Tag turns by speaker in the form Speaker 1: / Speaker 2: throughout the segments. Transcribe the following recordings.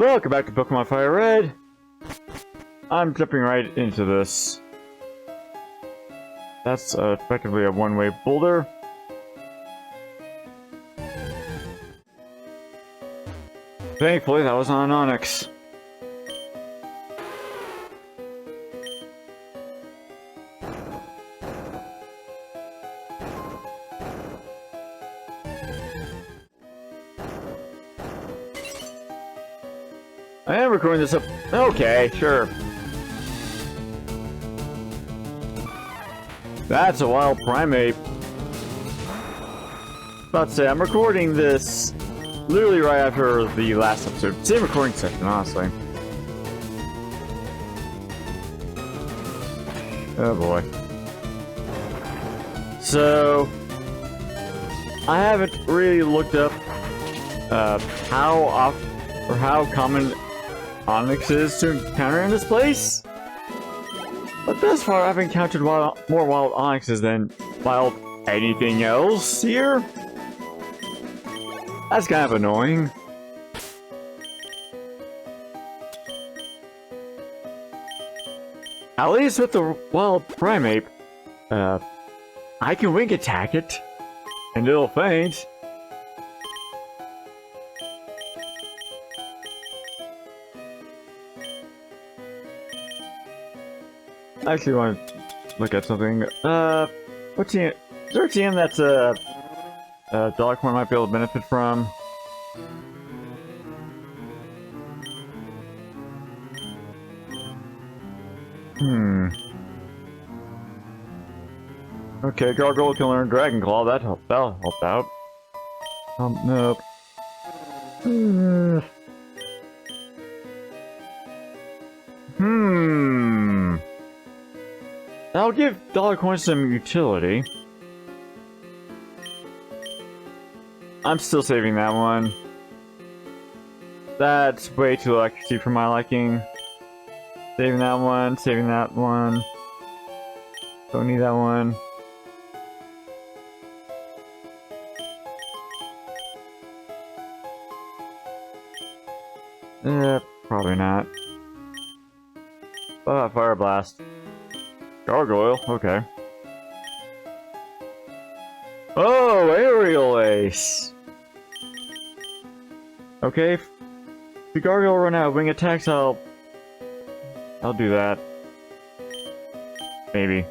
Speaker 1: Welcome back to Pokemon FireRed. I'm jumping right into this. That's effectively a one-way boulder. Thankfully, that was on an Onyx. I am recording this up. Okay, sure. That's a wild primate. About to say, I'm recording this literally right after the last episode. Same recording session, honestly. Oh boy. So, I haven't really looked up how common Onyx is to encounter in this place. But thus far, I've encountered more wild Onyxes than wild anything else here. That's kind of annoying. At least with the wild primate, I can wing attack it, and it'll faint. I actually want to look at something. What's the... Is there a team that's Dogcorn might be able to benefit from? Okay, Gargoyle can learn Dragon Claw. That'll help out. Nope. That'll give Dogcorn some utility. I'm still saving that one. That's way too electricity for my liking. Saving that one, saving that one. Don't need that one. Probably not. Fire Blast. Gargoyle, okay. Oh, Aerial Ace! Okay, if the Gargoyle run out of wing attacks, I'll do that. Maybe.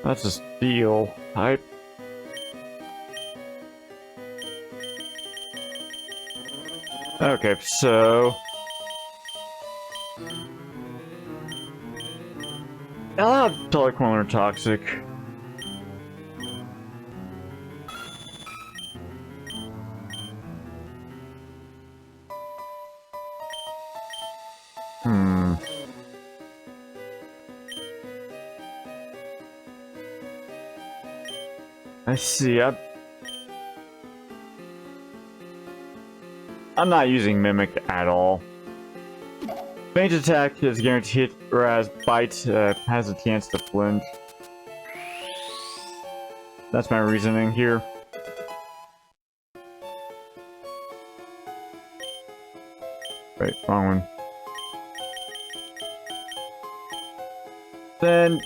Speaker 1: That's a steel type. Okay, so I'll have Telecorn Toxic. I see. I'm not using Mimic at all. Faint attack is guaranteed, whereas Bite has a chance to flinch. That's my reasoning here. Wait, wrong one. Then,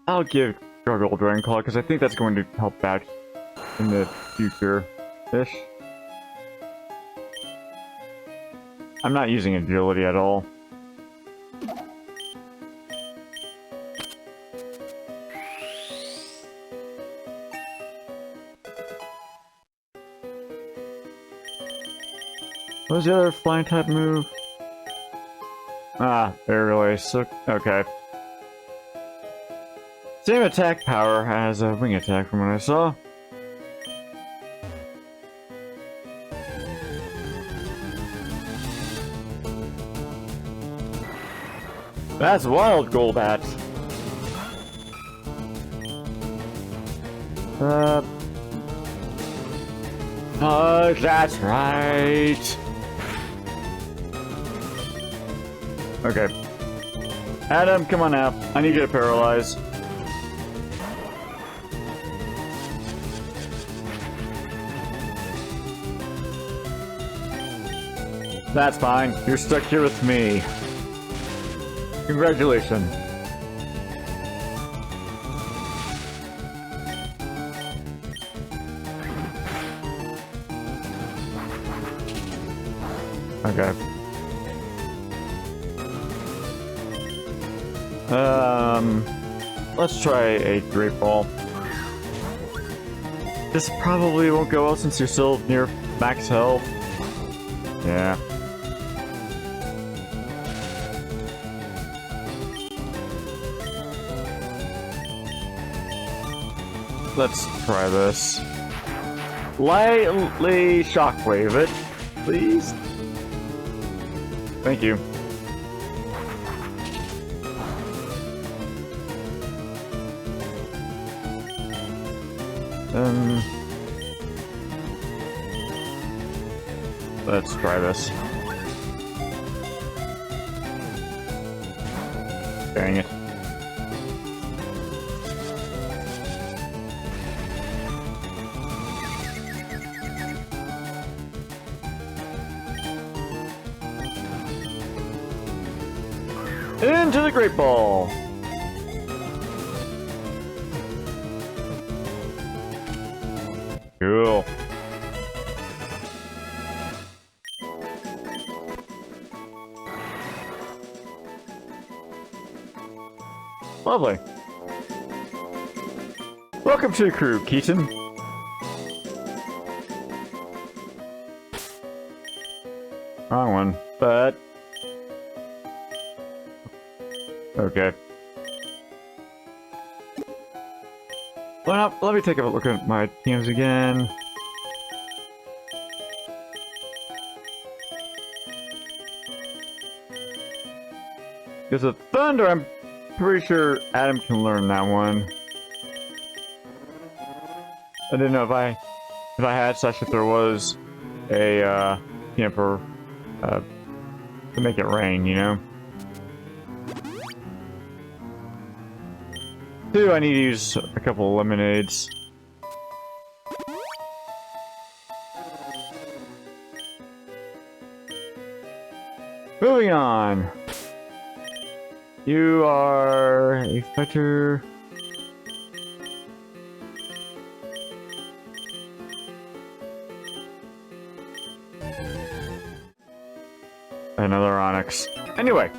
Speaker 1: I'll give Gargoyle Dragon Claw, because I think that's going to help out in the future-ish. I'm not using agility at all. What was the other flying type move? Ah, Aerial Ace. Okay. Same attack power as a wing attack from what I saw. That's Wild Golbat. That's right. Okay. Adam, come on out. I need you to paralyze. That's fine. You're stuck here with me. Congratulations. Okay. Let's try a Great Ball. This probably won't go well since you're still near max health. Yeah. Let's try this. Lightly shockwave it, please. Thank you. Let's try this. Dang it. Into the Great Ball! Cool. Lovely. Welcome to the crew, Keaton. Wrong one, but... okay. Well, let me take a look at my teams again. Because of Thunder, I'm pretty sure Adam can learn that one. I didn't know if I had such if there was a camper to make it rain, you know. 2, I need to use a couple of lemonades. Moving on. You are a fighter. Another Onyx. Anyway.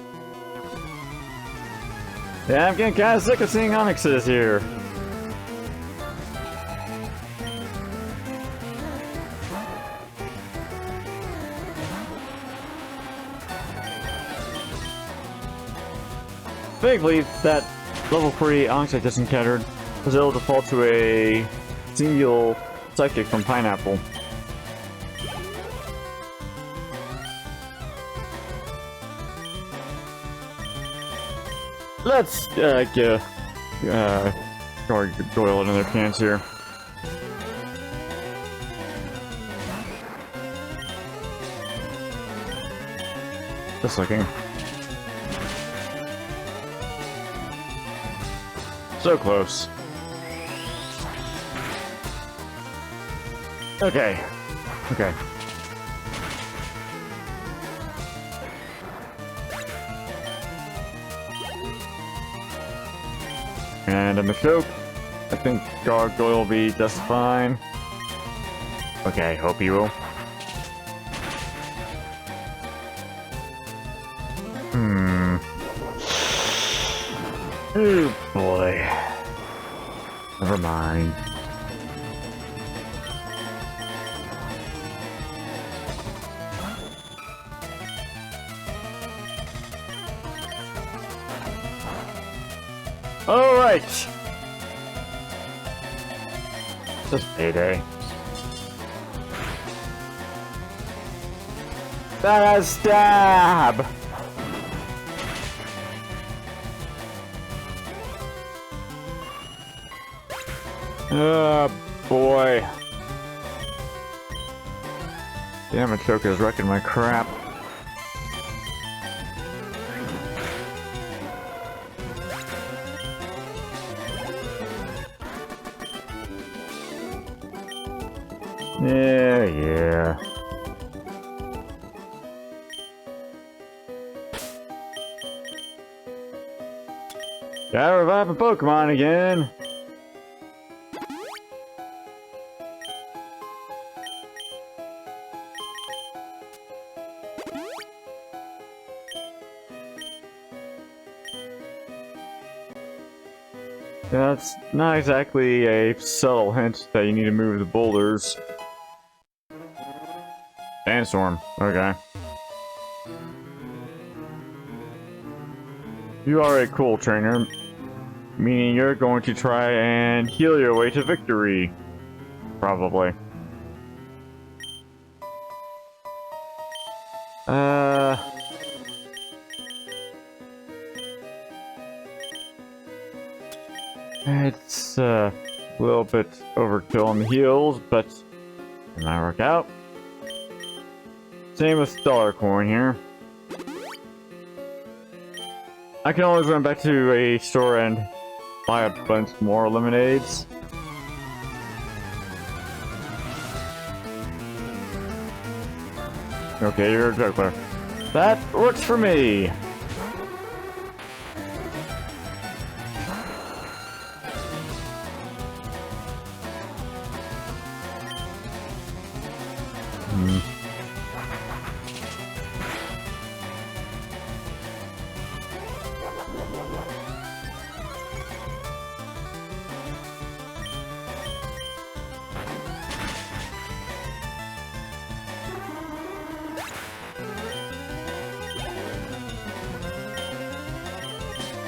Speaker 1: Yeah, I'm getting kind of sick of seeing Onyxes here. Thankfully, that level 3 Onyx I just encountered was able to fall to a single psychic from Pineapple. Let's give Doyle another chance here. Just looking. So close. Okay. Okay. And in the choke, I think Gargoyle will be just fine. Okay, hope he will. Oh boy. Never mind. Alright! Just payday. That is stab! Oh boy. Damn it, Choker's wrecking my crap. Yeah. Gotta revive a Pokemon again. That's not exactly a subtle hint that you need to move the boulders. Sandstorm. Okay. You are a cool trainer, meaning you're going to try and heal your way to victory. Probably. It's a little bit overkill on the heals, but it might work out. Same with Stellar Coin here. I can always run back to a store and buy a bunch more lemonades. Okay, you're a juggler. That works for me!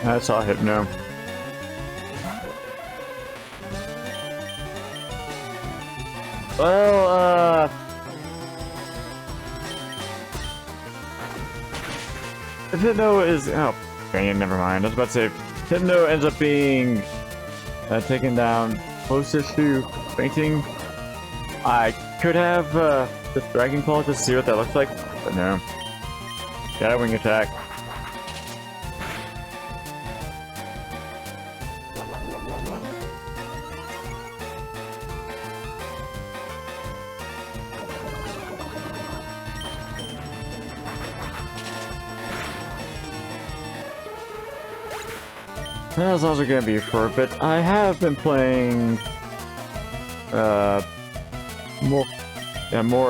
Speaker 1: I saw Hypno. Well, if Hypno is... oh, dang it, never mind. I was about to say, if Hypno ends up being taken down closest to fainting, I could have the Dragon Claw just to see what that looks like, but no. Got a wing attack. That's also gonna be for a bit. I have been playing more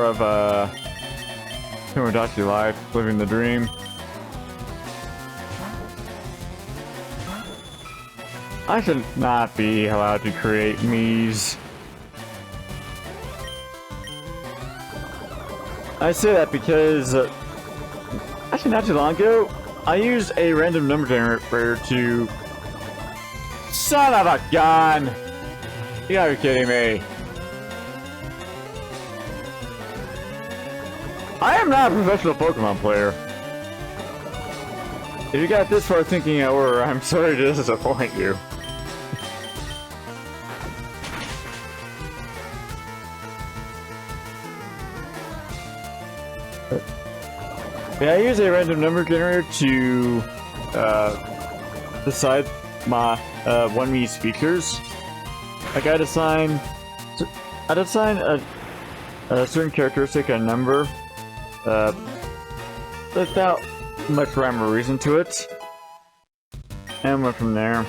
Speaker 1: of Tomodachi Life, living the dream. I should not be allowed to create Miis. I say that because actually not too long ago, I used a random number generator to... Son of a gun! You gotta be kidding me. I am not a professional Pokemon player. If you got this far thinking I were, I'm sorry to disappoint you. Yeah, I use a random number generator to decide my one Mii's features. Like I'd assign a certain characteristic a number without much rhyme or reason to it, and went from there.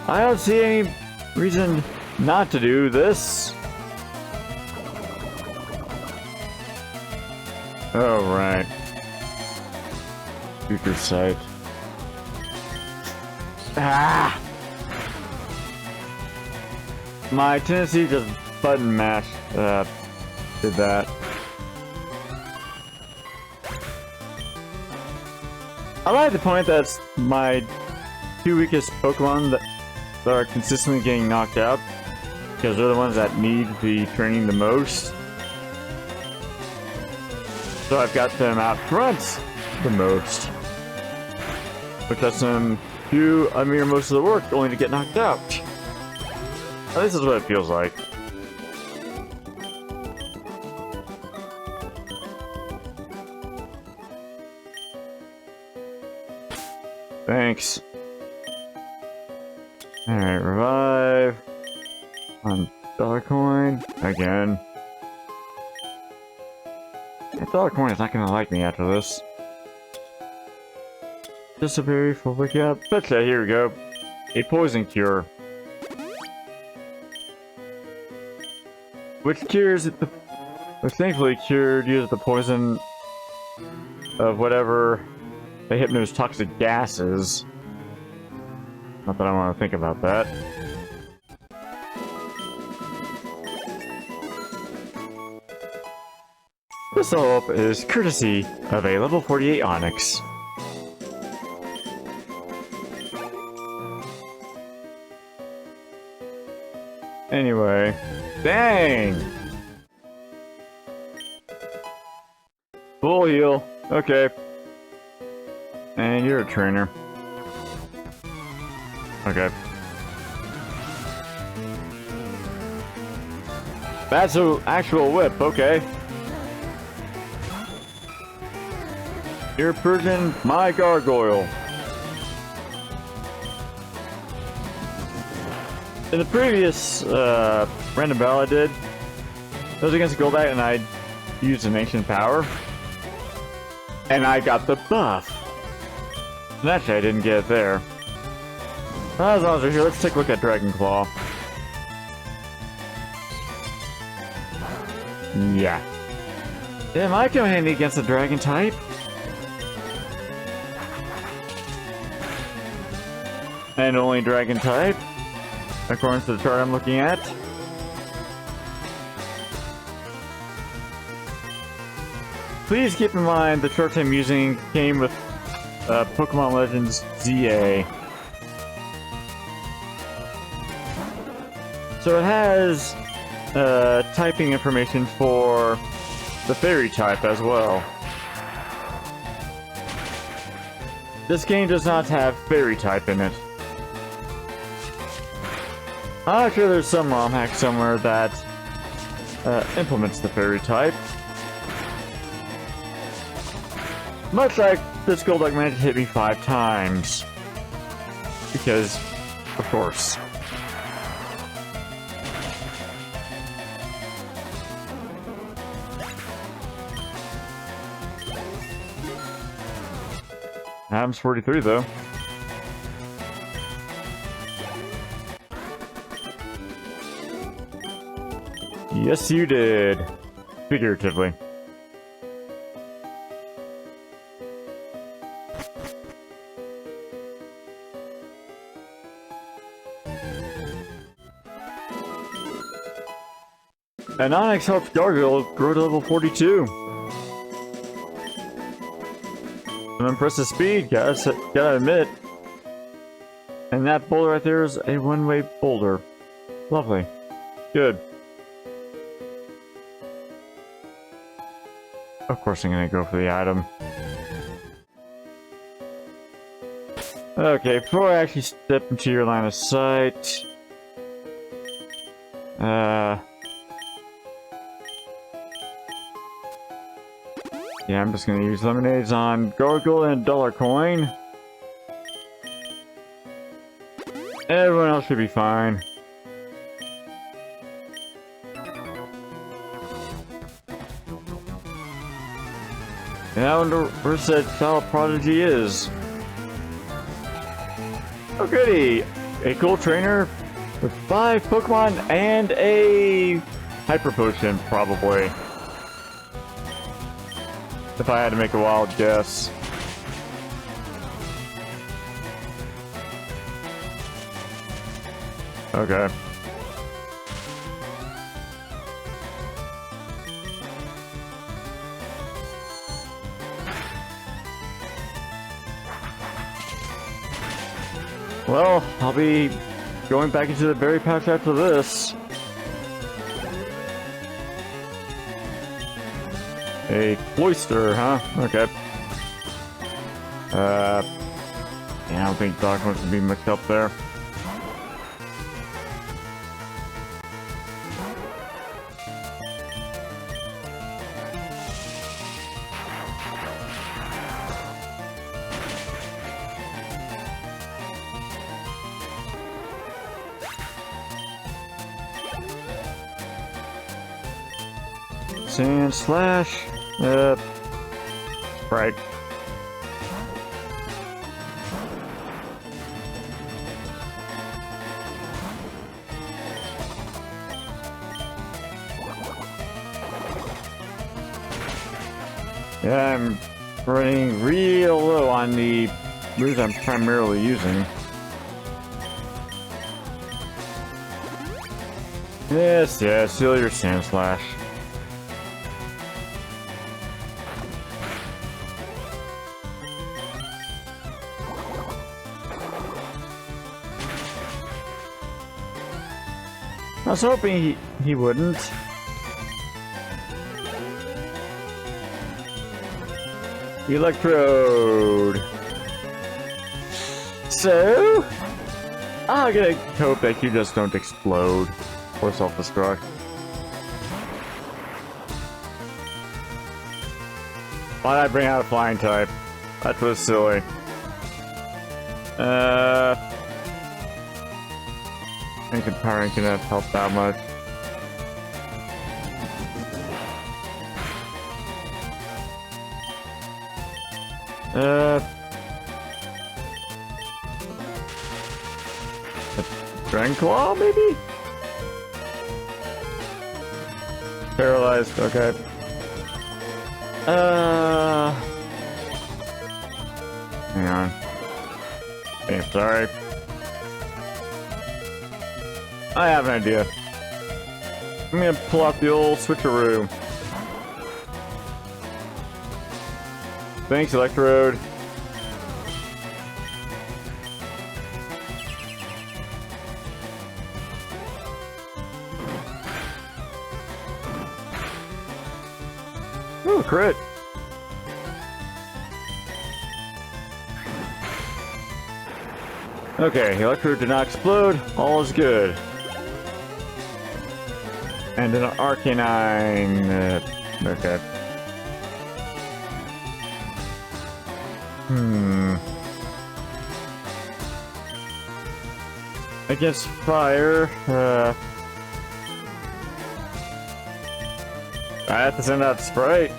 Speaker 1: I don't see any reason not to do this. Oh, right. Future sight. Ah! My tendency to just button mash did that. I like the point that's my two weakest Pokemon that are consistently getting knocked out, because they're the ones that need the training the most. So I've got them out front the most, which lets them do a mere most of the work only to get knocked out. At least that's what it feels like. Thanks. 5 on dollar coin again. That dollar coin is not gonna like me after this. Disappear for wake up. Okay, here we go. A poison cure. Which thankfully cured you of the poison of whatever the Hypno's toxic gas is. Not that I want to think about that. This up is courtesy of a level 48 Onyx. Anyway, dang! Full heal, okay. And you're a trainer. Okay. That's an actual whip, okay. You're purging my gargoyle. In the previous random battle I did, it was against Golbat and I used an ancient power. And I got the buff. And actually I didn't get it there. As long as we're here, let's take a look at Dragon Claw. Yeah. Am I coming handy against the dragon type? And only dragon type, according to the chart I'm looking at. Please keep in mind the chart I'm using came with Pokemon Legends ZA. So it has typing information for the fairy type as well. This game does not have fairy type in it. I'm sure there's some ROM hack somewhere that implements the fairy type. Much like this Golduck managed to hit me 5 times. Because, of course. Adam's 43 though. Yes, you did. Figuratively. And Onyx helped Gargoyle grow to level 42. Some impressive speed, gotta admit. And that boulder right there is a one-way boulder. Lovely. Good. Of course I'm gonna go for the item. Okay, before I actually step into your line of sight... yeah, I'm just gonna use lemonades on Gargoyle and Dollar Coin. Everyone else should be fine. And I wonder where that child prodigy is. Oh goody! A cool trainer with 5 Pokemon and a Hyper Potion, probably. If I had to make a wild guess. Okay. Well, I'll be going back into the berry patch after this. A cloister, huh? Okay. Yeah, I don't think Doc wants to be mixed up there. Sand slash. Right. Yeah, I'm running real low on the moves I'm primarily using. Yes, yes, seal your Sand Slash. I was hoping he wouldn't. Electrode. So, I'm gonna hope that you just don't explode or self-destruct. Why'd I bring out a flying type? That was silly. I think empowering cannot help that much. Dragon Claw, maybe? Paralyzed, okay. Hang on. Okay, sorry. I have an idea. I'm gonna pull out the old switcheroo. Thanks, Electrode. Ooh, crit. Okay, Electrode did not explode. All is good. And an Arcanine. Okay. Against fire, I have to send out Sprite.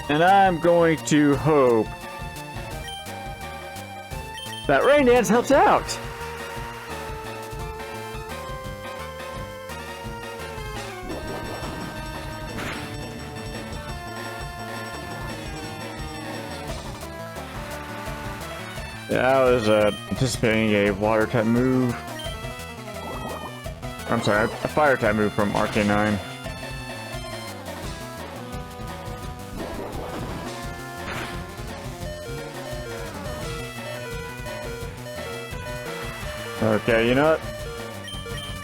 Speaker 1: And I'm going to hope that Rain Dance helps out. Yeah, I was anticipating a water type move. I'm sorry, a fire type move from Arcanine. Okay, you know what?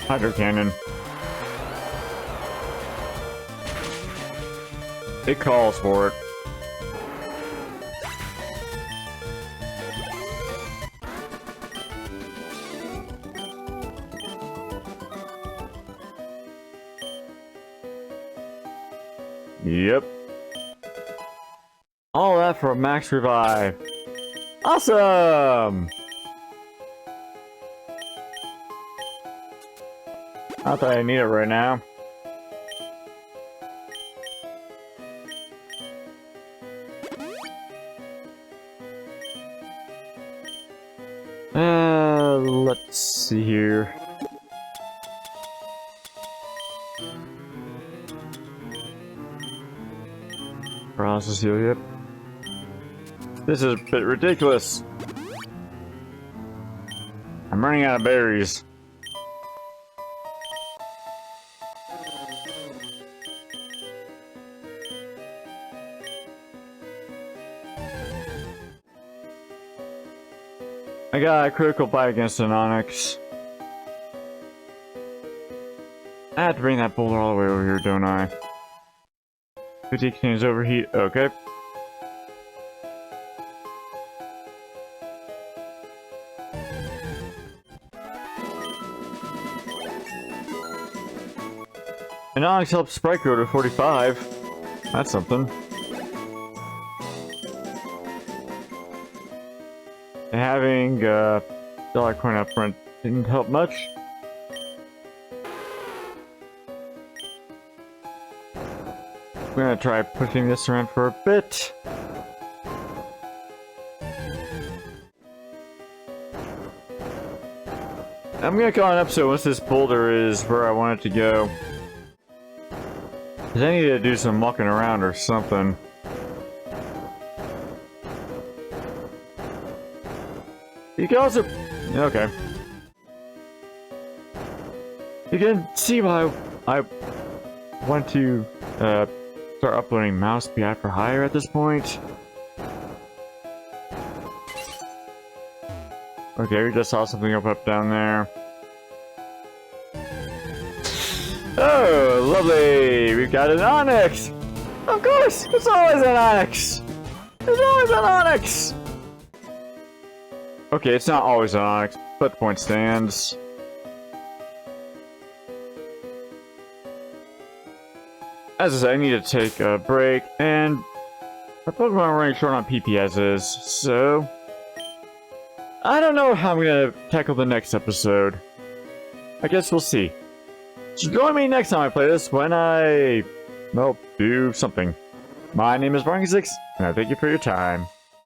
Speaker 1: Hydro Cannon. It calls for it. Yep. All that for a max revive. Awesome! Not that I need it right now. Let's see here. Process heal, yep. This is a bit ridiculous. I'm running out of berries. I got a critical bite against an Onyx. I have to bring that boulder all the way over here, don't I? 50 contains overheat, okay. And Onyx helps Sprite grow to 45. That's something. And having dollar coin up front didn't help much. I'm gonna try pushing this around for a bit. I'm gonna call an episode once this boulder is where I want it to go. Cause I need to do some mucking around or something. You can also... okay. You can see why I want to start uploading Mouse PI for Hire at this point. Okay, we just saw something up down there. Oh, lovely! We've got an Onyx! Of course! It's always an Onyx! It's always an Onyx! Okay, it's not always an Onyx, but the point stands. As I said, I need to take a break, and my Pokemon are running short on PPSs, so... I don't know how I'm gonna tackle the next episode. I guess we'll see. So join me next time I play this when I... well, do something. My name is Barney6, and I thank you for your time.